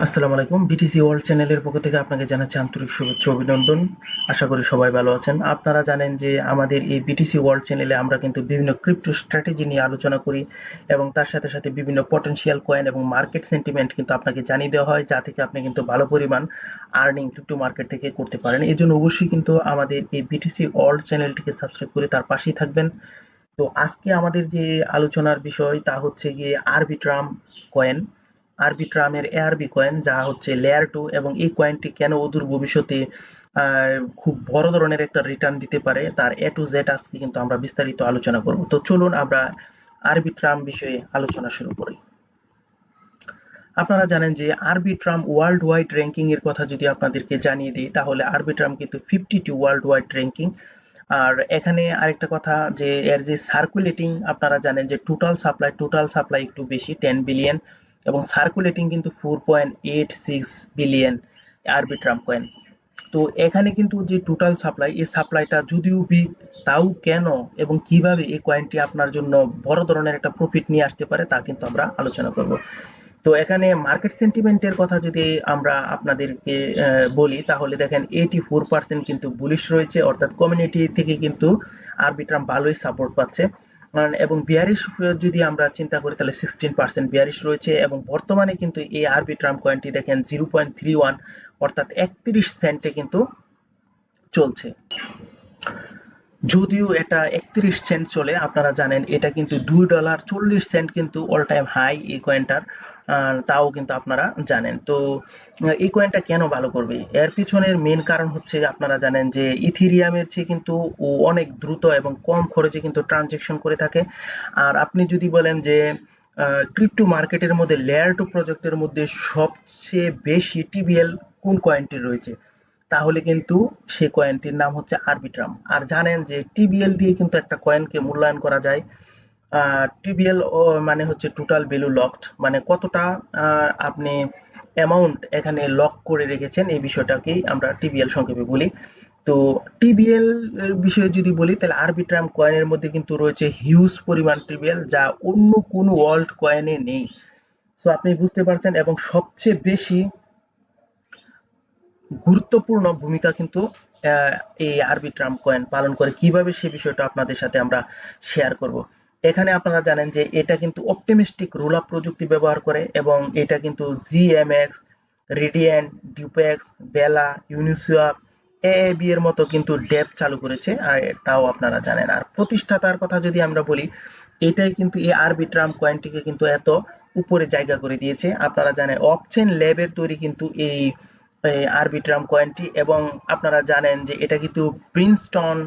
আসসালামু আলাইকুম। BTC world চ্যানেলের পক্ষ থেকে আপনাকে জানাচ্ছি আন্তরিক শুভেচ্ছা ও অভিনন্দন। আশা করি সবাই ভালো আছেন। আপনারা জানেন যে আমাদের এই বিটিসি ওয়ার্ল্ড চ্যানেলে আমরা কিন্তু বিভিন্ন ক্রিপ্টো স্ট্র্যাটেজি নিয়ে আলোচনা করি এবং তার সাথে সাথে বিভিন্ন পটেনশিয়াল কয়েন এবং মার্কেট সেন্টিমেন্ট কিন্তু আপনাকে জানিয়ে দেওয়া হয়, যা থেকে আপনি কিন্তু ভালো পরিমাণ আর্নিং ক্রিপ্টো মার্কেট থেকে করতে পারেন। এজন্য অবশ্যই কিন্তু আমাদের এই বিটিসি ওয়ার্ল্ড চ্যানেলটিকে সাবস্ক্রাইব করে তার পাশেই থাকবেন। তো আজকে আমাদের যে আলোচনার বিষয় তা হচ্ছে গিয়ে আরবিট্রাম কয়েন। আরবিট্রামের এআরবি কয়েন, যা হচ্ছে লেয়ার 2, এবং এই কয়েনটি কেন অদূর ভবিষ্যতে খুব বড় ধরনের একটা রিটার্ন দিতে পারে তার এ টু জেড আজকে কিন্তু আমরা বিস্তারিত আলোচনা করব। তো চলুন আমরা আরবিট্রাম বিষয়ে আলোচনা শুরু করি। আপনারা জানেন যে আরবিট্রাম ওয়ার্ল্ড ওয়াইড র্যাঙ্কিং এর কথা যদি আপনাদেরকে জানিয়ে দিই, তাহলে আরবিট্রাম কিন্তু 52 ওয়ার্ল্ড ওয়াইড র্যাঙ্কিং। আর এখানে আরেকটা কথা, যে এর যে সার্কুলেটিং, আপনারা জানেন যে টোটাল সাপ্লাই একটু বেশি 10 বিলিয়ন, এবং সার্কুলেটিং কিন্তু 4.86 বিলিয়ন আরবিট্রাম কয়েন। তো এখানে কিন্তু যে টোটাল সাপ্লাই, এই সাপ্লাইটা যদিও বিগ, তাও কেন এবং কিভাবে এই কয়েনটি আপনার জন্য বড় ধরনের একটা প্রফিট নিয়ে আসতে পারে তা কিন্তু আমরা আলোচনা করব। তো এখানে মার্কেট সেন্টিমেন্টের কথা যদি আমরা আপনাদেরকে বলি, তাহলে দেখেন 84% কিন্তু বুলিশ রয়েছে, অর্থাৎ কমিউনিটি থেকে কিন্তু আরবিট্রাম ভালোই সাপোর্ট পাচ্ছে। এবং বিয়ারিশ যদি আমরা চিন্তা করি, তাহলে 16% বিয়ারিশ রয়েছে, এবং বর্তমানে কিন্তু এই আরবিট্রাম কয়েনটি দেখেন 0.31, অর্থাৎ 31 সেন্টে কিন্তু চলছে। যদিও এটা 31 সেন্ট চলে, আপনারা জানেন এটা কিন্তু $2.40 কিন্তু অল টাইম হাই এই কয়েনটার। তাও কিন্তু আপনারা জানেন। তো এই কয়েনটা কেন ভালো করবে, এর পিছনের মেন কারণ হচ্ছে, আপনারা জানেন যে ইথিরিয়ামের চেয়ে কিন্তু ও অনেক দ্রুত এবং কম খরচে কিন্তু ট্রানজেকশন করে থাকে। আর আপনি যদি বলেন যে ক্রিপ্টো মার্কেটের মধ্যে লেয়ার 2 প্রজেক্টের মধ্যে সবচেয়ে বেশি টিবিএল কোন কয়েনটি রয়েছে, তাহলে কিন্তু সে কয়েনটির নাম হচ্ছে আরবিট্রাম। আর জানেন যে টিবিএল দিয়ে কিন্তু একটা কয়েনকে মূল্যায়ন করা যায়। টিবিএল মানে হচ্ছে টোটাল ভ্যালু লকড, মানে কতটা আপনি অ্যামাউন্ট এখানে লক করে রেখেছেন, এই বিষয়টাকেই আমরা টিবিএল সংক্ষেপে বলি। তো টিবিএল এর বিষয়ে যদি বলি, তাহলে আরবিট্রাম কয়েনের মধ্যে কিন্তু রয়েছে হিউজ পরিমাণ টিবিএল, যা অন্য কোনো ওয়ার্ল্ড কয়েনে নেই। সো আপনি বুঝতে পারছেন, এবং সবচেয়ে বেশি গুরুত্বপূর্ণ ভূমিকা কিন্তু আহ, এই আরবিট্রাম কয়েন পালন করে। কিভাবে সে বিষয়টা আপনাদের সাথে আমরা শেয়ার করব। এখানে আপনারা জানেন যে এটা কিন্তু অপটিমিস্টিক রোল আপ প্রযুক্তি ব্যবহার করে, এবং এটা কিন্তু জিএমএক্স, রেডিয়েন্ট, ডিউপেক্স, বেলা, ইউনিসোয়াপ, এএবি এর মতো কিন্তু ডেপ চালু করেছে, আর এটাও আপনারা জানেন। আর প্রতিষ্ঠাতার কথা যদি আমরা বলি, এটাই কিন্তু এই আরবিট্রাম কয়েনটিকে কিন্তু এত উপরে জায়গা করে দিয়েছে। আপনারা জানেন অকচেন ল্যাবের তৈরি কিন্তু এই আরবিট্রাম কয়েনটি, এবং আপনারা জানেন যে এটা কিন্তু প্রিন্সটন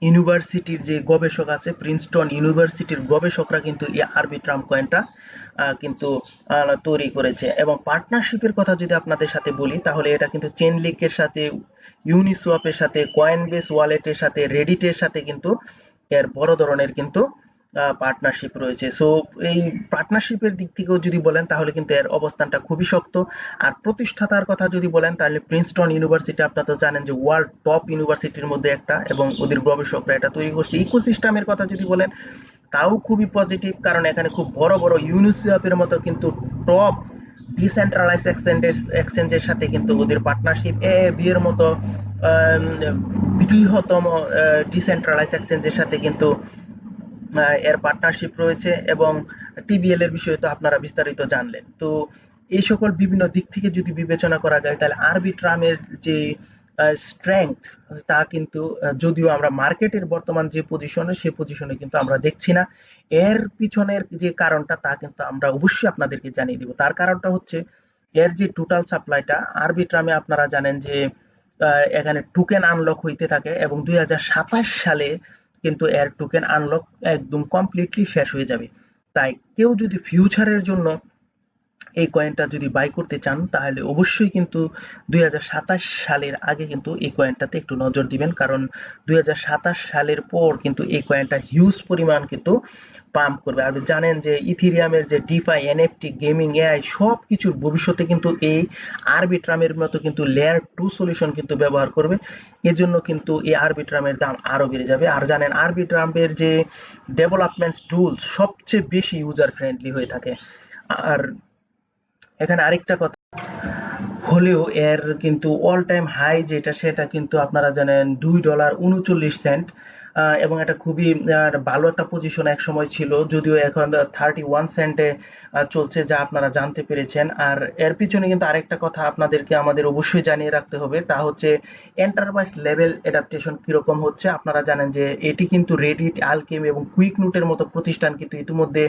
ইউনিভার্সিটির যে গবেষক আছে, প্রিন্সটন ইউনিভার্সিটির গবেষকরা কিন্তু এই আরবিট্রাম কয়েনটা কিন্তু তৈরি করেছে। এবং পার্টনারশিপের কথা যদি আপনাদের সাথে বলি, তাহলে এটা কিন্তু চেনলিকের সাথে, ইউনিসোয়াপের সাথে, কয়েনবেস ওয়ালেটের সাথে, রেডিটের সাথে কিন্তু এর বড় ধরনের কিন্তু পার্টনারশিপ রয়েছে। সো এই পার্টনারশিপের দিক থেকেও যদি বলেন, তাহলে কিন্তু এর অবস্থানটা খুবই শক্ত। আর প্রতিষ্ঠাতার কথা যদি বলেন, তাহলে প্রিন্সটন ইউনিভার্সিটি, আপনারা তো জানেন যে ওয়ার্ল্ড টপ ইউনিভার্সিটির মধ্যে একটা, এবং ওদের গবেষকরা এটা তৈরি করছে। ইকোসিস্টেমের কথা যদি বলেন, তাও খুবই পজিটিভ, কারণ এখানে খুব বড় বড় ইউনিসেফের মতো কিন্তু টপ ডিসেন্ট্রালাইজ এক্সচেঞ্জের সাথে কিন্তু ওদের পার্টনারশিপ, এ বিয়ের মতো আহ, বৃহত্তম ডিসেন্ট্রালাইজ এক্সচেঞ্জের সাথে কিন্তু এর পার্টনারশিপ রয়েছে। এবং টিবিএল এর বিষয়ে তো আপনারা বিস্তারিত জানলেন। তো এই সকল বিভিন্ন দিক থেকে যদি বিবেচনা করা যায়, তাহলে আরবিট্রামের যে স্ট্রেংথ, তা কিন্তু যদিও আমরা মার্কেটের বর্তমান যে পজিশনে, সে পজিশনে কিন্তু আমরা দেখছি না। এর পিছনের যে কারণটা, তা কিন্তু আমরা অবশ্যই আপনাদেরকে জানিয়ে দিব। তার কারণটা হচ্ছে, এর যে টোটাল সাপ্লাইটা, আরবিট্রামে আপনারা জানেন যে এখানে টোকেন আনলক হইতে থাকে, এবং 2027 সালে কিন্তু এর টোকেন আনলক একদম কমপ্লিটলি শেষ হয়ে যাবে। তাই কেউ যদি ফিউচারের জন্য এই কয়েনটা যদি বাই করতে চান, তাহলে অবশ্যই কিন্তু 2027 সালের আগে কিন্তু এই কয়েনটাতে একটু নজর দিবেন, কারণ 2027 সালের পর কিন্তু এই কয়েনটা হিউজ পরিমাণ কিন্তু পাম্প করবে। আর জানেন যে ইথিরিয়ামের যে ডিফাই, এনএফটি, গেমিং, এআই সব কিছুর ভবিষ্যতে কিন্তু এই আরবিট্রামের মতো কিন্তু লেয়ার 2 সলিউশন কিন্তু ব্যবহার করবে। এজন্য কিন্তু এই আরবিট্রামের দাম আরো বেড়ে যাবে। আর জানেন আরবিট্রামের যে ডেভেলপমেন্ট টুলস সবচেয়ে বেশি ইউজার ফ্রেন্ডলি হয়ে থাকে। আর এখানে আরেকটা কথা হলেও এর কিন্তু অল টাইম হাই যেটা সেটা কিন্তু আপনারা জানেন $2.39 এবং এটা খুবই ভালো একটা পজিশন এক সময় ছিল, যদিও এখন 31 সেন্টে চলছে, যা আপনারা জানতে পেরেছেন। আর এর পিছনে কিন্তু আরেকটা কথা আপনাদেরকে আমাদের অবশ্যই জানিয়ে রাখতে হবে, তা হচ্ছে এন্টারপ্রাইজ লেভেল অ্যাডাপ্টেশন কিরকম হচ্ছে। আপনারা জানেন যে এটি কিন্তু রেডিট, আলকেমি এবং কুইক নোটের মতো প্রতিষ্ঠান কিন্তু ইতিমধ্যে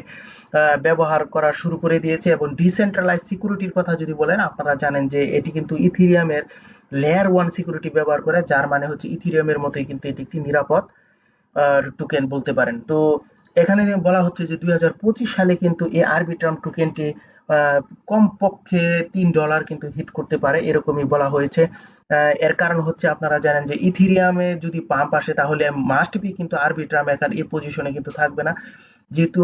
ব্যবহার করা শুরু করে দিয়েছে। এবং ডিসেন্ট্রালাইজ সিকিউরিটির কথা যদি বলেন, আপনারা জানেন যে এটি কিন্তু ইথিরিয়ামের লেয়ার ওয়ান সিকিউরিটি ব্যবহার করে, যার মানে হচ্ছে ইথিরিয়ামের মতোই কিন্তু এটি একটি নিরাপদ টোকেন বলতে পারেন। তো এখানে বলা হচ্ছে যে 2025 সালে কিন্তু এই আরবিট্রাম টোকেনটি কমপক্ষে $3 কিন্তু হিট করতে পারে, এরকমই বলা হয়েছে। এর কারণ হচ্ছে আপনারা জানেন যে ইথিরিয়ামে যদি পাম্প আসে তাহলে মাস্ট বি কিন্তু আরবিট্রাম এখন এই পজিশনে কিন্তু থাকবে না, যেহেতু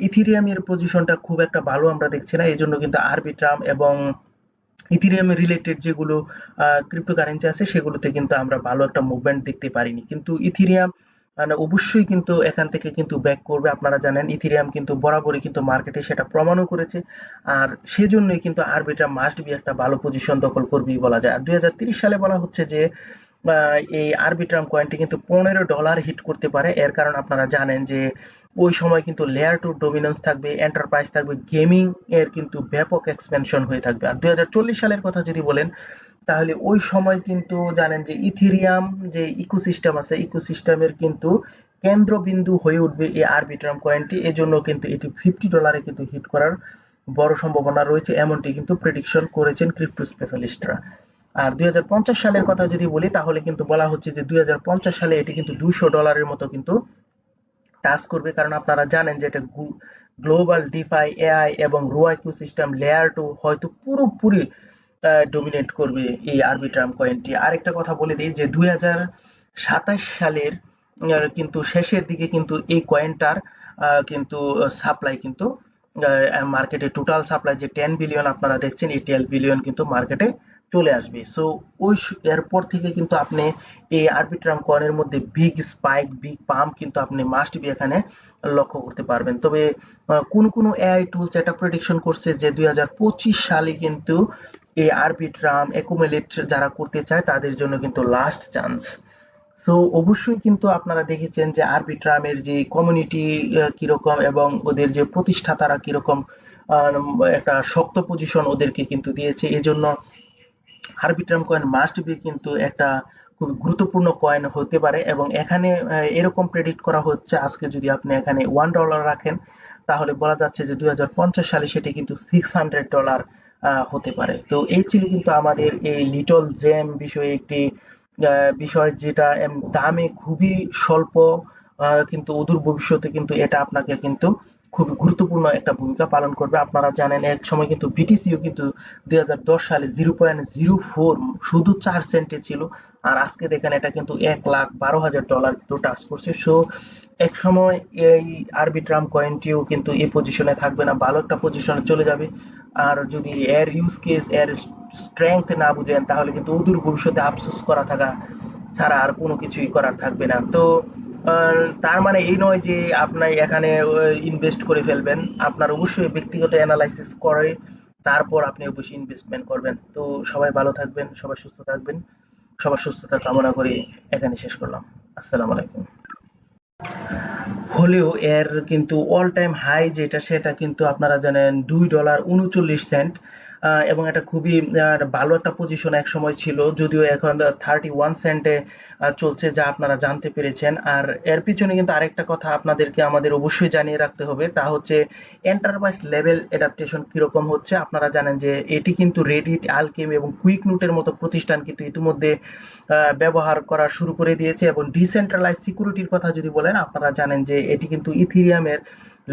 ইথিরিয়ামের পজিশনটা খুব একটা ভালো আমরা দেখছি না। এই জন্য কিন্তু আরবিট্রাম এবং ইথিরিয়াম রিলেটেড যেগুলো ক্রিপ্টোকারেন্সি আছে সেগুলোতে কিন্তু আমরা ভালো একটা মুভমেন্ট দেখতে পারিনি, কিন্তু ইথিরিয়াম মানে অবশ্যই কিন্তু এখান থেকে কিন্তু ব্যাক করবে। আপনারা জানেন ইথিরিয়াম কিন্তু বরাবরই কিন্তু মার্কেটে সেটা প্রমাণও করেছে, আর সেজন্যই কিন্তু আরবিট্রাম মাস্ট বি একটা ভালো পজিশন দখল করবেই বলা যায়। আর 2030 সালে বলা হচ্ছে যে এই আরবিট্রাম কয়েনটি কিন্তু $15 হিট করতে পারে। এর কারণ আপনারা জানেন যে ওই সময় কিন্তু লেয়ার টু ডমিনেন্স থাকবে, এন্টারপ্রাইজ থাকবে, গেমিং এর কিন্তু ব্যাপক এক্সপেনশন হয়ে থাকবে। আর 2040 সালের কথা যদি বলেন, তাহলে ওই সময় কিন্তু জানেন যে ইথিরিয়াম যে ইকোসিস্টেম আছে, ইকোসিস্টেমের কিন্তু কেন্দ্রবিন্দু হয়ে উঠবে এই আরবিট্রাম কয়েনটি। এজন্য কিন্তু এটি $50 কিন্তু হিট করার বড় সম্ভাবনা রয়েছে, এমনটি কিন্তু প্রেডিকশন করেছেন ক্রিপ্টো স্পেশালিস্টরা। আর 2050 সালের কথা যদি বলি, তাহলে কিন্তু বলা হচ্ছে যে 2050 সালে এটি কিন্তু $200 মতো কিন্তু টাচ করবে, কারণ আপনারা জানেন যে এটা গ্লোবাল ডিফাই, এআই এবং রোয়া ইকোসিস্টেম লেয়ার টু হয়তো পুরোপুরি ডমিনেট করবে এই আরবিট্রাম কয়েনটি। আরেকটা কথা বলে দিই যে 2027 সালের কিন্তু শেষের দিকে কিন্তু এই কয়েনটার কিন্তু সাপ্লাই কিন্তু মার্কেটে টোটাল সাপ্লাই যে 10 বিলিয়ন আপনারা দেখছেন, এই 10 বিলিয়ন কিন্তু মার্কেটে চলে আসবে। সো ওই এরপর থেকে কিন্তু আপনি এই আরবিট্রাম কয়েনের মধ্যে বিগ স্পাইক, বিগ পাম্প কিন্তু আপনি মাস্ট বি এখানে লক্ষ্য করতে পারবেন। তবে কোন কোন এআই টুলস এটা প্রেডিকশন করছে যে 2025 সালে কিন্তু এই আরবিট্রাম একুমুলেট যারা করতে চায় তাদের জন্য কিন্তু লাস্ট চান্স। সো অবশ্যই কিন্তু আপনারা দেখেছেন যে আরবিট্রামের যে কমিউনিটি কিরকম এবং ওদের যে প্রতিষ্ঠাতারা কিরকম আহ, একটা শক্ত পজিশন ওদেরকে কিন্তু দিয়েছে। এজন্য আরবিট্রাম কয়েন মাস্ট বি কিন্তু একটা খুব গুরুত্বপূর্ণ কয়েন হতে পারে। এবং এখানে এরকম প্রেডিক্ট করা হচ্ছে, আজকে যদি আপনি এখানে $1 রাখেন তাহলে বলা যাচ্ছে যে 2050 সালে সেটি কিন্তু $600 হতে পারে। তো এই ছিল কিন্তু আমাদের এই লিটল জেম বিষয়ে একটি বিষয়, যেটা দামে খুবই স্বল্প, কিন্তু অদূর ভবিষ্যতে কিন্তু এটা আপনাকে কিন্তু খুবই গুরুত্বপূর্ণ একটা ভূমিকা পালন করবে। আপনারা জানেন এক সময় কিন্তু বিটিসিও কিন্তু 2010 সালে 0.04 শুধু 4 সেন্টে ছিল, আর আজকে দেখেন এটা কিন্তু $1,12,000 কিন্তু টাচ করছে। সো এক সময় এই আরবিট্রাম কয়েনটিও কিন্তু এই পজিশনে থাকবে না, ভালো একটা পজিশনে চলে যাবে। আর যদি এর ইউজ কেস, এর স্ট্রেংথ না বুঝেন তাহলে কিন্তু অদূর ভবিষ্যতে আফসোস করা থাকা ছাড়া আর কোনো কিছুই করার থাকবে না। তো তার মানে এই নয় যে আপনি এখানে ইনভেস্ট করে ফেলবেন, আপনার অবশ্যই ব্যক্তিগত অ্যানালাইসিস করে তারপর আপনি অবশ্যই ইনভেস্টমেন্ট করবেন। তো সবাই ভালো থাকবেন, সবাই সুস্থ থাকবেন, সবার সুস্থতা কামনা করে এখানে শেষ করলাম। আসসালামু আলাইকুম। হলেও এর কিন্তু অল টাইম হাই যেটা সেটা কিন্তু আপনারা জানেন $2.39, এবং এটা খুবই ভালো একটা পজিশন এক সময় ছিল, যদিও এখন 31 সেন্টে চলছে, যা আপনারা জানতে পেরেছেন। আর এর পিছনে কিন্তু আরেকটা কথা আপনাদেরকে আমাদের অবশ্যই জানিয়ে রাখতে হবে, তা হচ্ছে এন্টারপ্রাইজ লেভেল অ্যাডাপ্টেশন কিরকম হচ্ছে। আপনারা জানেন যে এটি কিন্তু রেডিট, আলকেমি এবং কুইক নোটের মতো প্রতিষ্ঠান কিন্তু ইতিমধ্যে ব্যবহার করা শুরু করে দিয়েছে। এবং ডিসেন্ট্রালাইজ সিকিউরিটির কথা যদি বলেন, আপনারা জানেন যে এটি কিন্তু ইথিরিয়ামের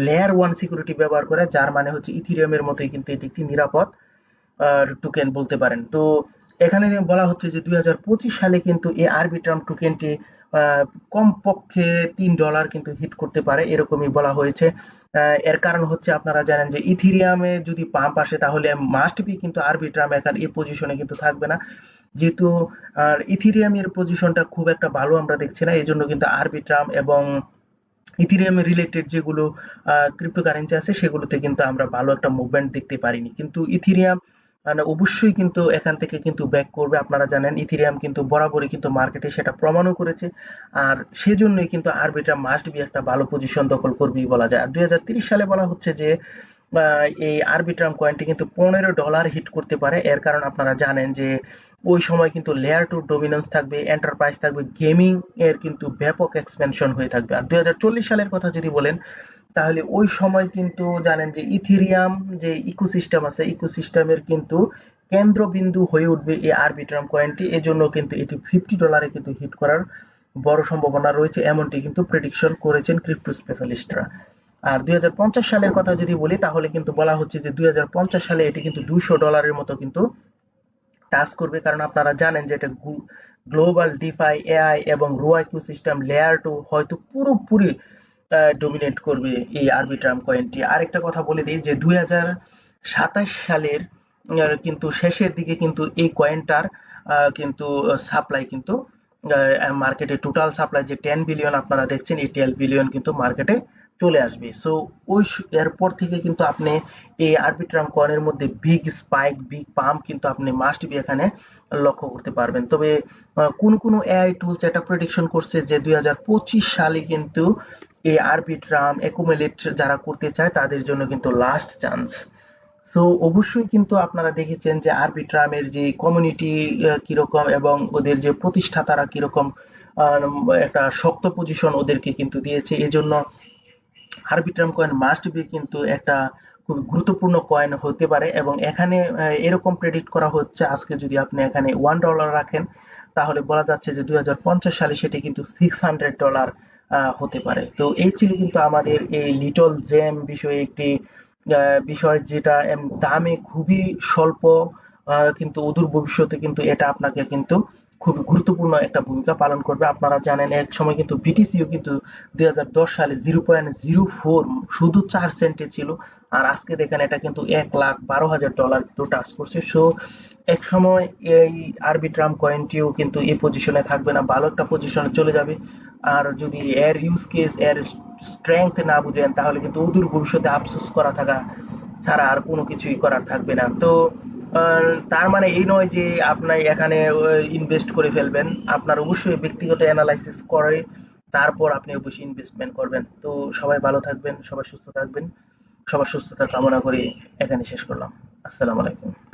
লেয়ার ওয়ান সিকিউরিটি ব্যবহার করে, যার মানে হচ্ছে ইথিরিয়ামের মতোই কিন্তু এটি একটি নিরাপদ টোকেন বলতে পারেন। তো এখানে বলা হচ্ছে যে 2025 সালে কিন্তু এই আরবিট্রাম টোকেনটি কমপক্ষে $3 কিন্তু হিট করতে পারে, এরকমই বলা হয়েছে। এর কারণ হচ্ছে আপনারা জানেন যে ইথিরিয়ামে যদি পাম্প আসে তাহলে মাস্ট বি কিন্তু আরবিট্রাম এখন এই পজিশনে কিন্তু থাকবে না, যেহেতু ইথিরিয়ামের পজিশনটা খুব একটা ভালো আমরা দেখছি না। এই জন্য কিন্তু আরবিট্রাম এবং ইথেরিয়াম রিলেটেড যেগুলো ক্রিপ্টোকারেন্সি আছে সেগুলোতে কিন্তু আমরা ভালো একটা মুভমেন্ট দেখতে পারিনি, কিন্তু ইথেরিয়াম মানে অবশ্যই কিন্তু এখান থেকে কিন্তু ব্যাক করবে। আপনারা জানেন ইথেরিয়াম কিন্তু বরাবরই কিন্তু মার্কেটে সেটা প্রমাণও করেছে, আর সেজন্যই কিন্তু আরবিটা মাস্ট বি একটা ভালো পজিশন দখল করবেই বলা যায়। আর 2030 সালে বলা হচ্ছে যে এই আরবিট্রাম কয়েনটি কিন্তু $15 হিট করতে পারে। এর কারণ আপনারা জানেন যে ওই সময় কিন্তু লেয়ার টু ডমিনেন্স থাকবে, এন্টারপ্রাইজ থাকবে, গেমিং এর কিন্তু ব্যাপক এক্সপেনশন হয়ে থাকবে। আর 2040 সালের কথা যদি বলেন তাহলে ওই সময় কিন্তু জানেন যে ইথেরিয়াম যে ইকোসিস্টেম আছে, ইকোসিস্টেমের কিন্তু কেন্দ্রবিন্দু হয়ে উঠবে এই আরবিট্রাম কয়েনটি। এজন্য কিন্তু এটি $50 কিন্তু হিট করার বড় সম্ভাবনা রয়েছে, এমনটি কিন্তু প্রেডিকশন করেছেন ক্রিপ্টো স্পেশালিস্টরা। আর 2050 সালের কথা যদি বলি তাহলে কিন্তু বলা হচ্ছে যে 2050 সালে এটি কিন্তু $200 মতো কিন্তু টাচ করবে, কারণ আপনারা জানেন যে এটা গ্লোবাল ডিফাই এআই এবং রোয়া ইকোসিস্টেম লেয়ার টু হয়তো পুরোপুরি ডমিনেট করবে এই আরবিট্রাম কয়েনটি। আরেকটা কথা বলে দিই যে 2027 সালের কিন্তু শেষের দিকে কিন্তু এই কয়েনটার কিন্তু সাপ্লাই কিন্তু মার্কেটে টোটাল সাপ্লাই যে 10 বিলিয়ন আপনারা দেখছেন, এই 10 বিলিয়ন কিন্তু মার্কেটে চলে আসবে। সো ওই এরপর থেকে কিন্তু আপনি এই আরবিট্রাম কয়েনের মধ্যে বিগ স্পাইক, বিগ পাম্প কিন্তু আপনি মাস্ট বি এখানে লক্ষ্য করতে পারবেন। তবে কোন কোন এআই টুলস এটা প্রেডিকশন করছে যে 2025 সালে কিন্তু এই আরবিট্রাম একুমুলেট যারা করতে চায় তাদের জন্য কিন্তু লাস্ট চান্স। সো অবশ্যই কিন্তু আপনারা দেখেছেন যে আরবিট্রামের যে কমিউনিটি কিরকম এবং ওদের যে প্রতিষ্ঠাতারা কিরকম আহ, একটা শক্ত পজিশন ওদেরকে কিন্তু দিয়েছে। এজন্য আরবিট্রাম কয়েন মাস্ট বি কিন্তু একটা খুব গুরুত্বপূর্ণ কয়েন হতে পারে, এবং এখানে এরকম প্রেডিক্ট করা হচ্ছে আজকে যদি আপনি এখানে $1 রাখেন তাহলে বলা যাচ্ছে যে 2050 সালে সেটি কিন্তু $600 হতে পারে। তো এই ছিল কিন্তু আমাদের এই লিটল জেম বিষয়ে একটি বিষয়, যেটা দামে খুবই স্বল্প, কিন্তু অদূর ভবিষ্যতে কিন্তু এটা আপনাকে কিন্তু খুবই গুরুত্বপূর্ণ একটা ভূমিকা পালন করবে। আপনারা জানেন এক সময় কিন্তু বিটিসিও কিন্তু 2010 সালে 0.04 শুধু 4 সেন্টে ছিল, আর আজকে দেখেন এটা কিন্তু $1,12,000 কিন্তু টাচ করছে। সো এক সময় এই আরবিট্রাম কয়েনটিও কিন্তু এই পজিশনে থাকবে না, ভালো একটা পজিশনে চলে যাবে। আর যদি এর ইউজ কেস এর স্ট্রেংথ না বুঝেন তাহলে কিন্তু অদূর ভবিষ্যতে আফসোস করা থাকা ছাড়া আর কোনো কিছুই করার থাকবে না। তো তার মানে এই নয় যে আপনি এখানে ইনভেস্ট করে ফেলবেন, আপনার অবশ্যই ব্যক্তিগত অ্যানালাইসিস করে তারপর আপনি অবশ্যই ইনভেস্টমেন্ট করবেন। তো সবাই ভালো থাকবেন, সবাই সুস্থ থাকবেন, সবার সুস্থতা কামনা করে এখানে শেষ করলাম। আসসালামু আলাইকুম।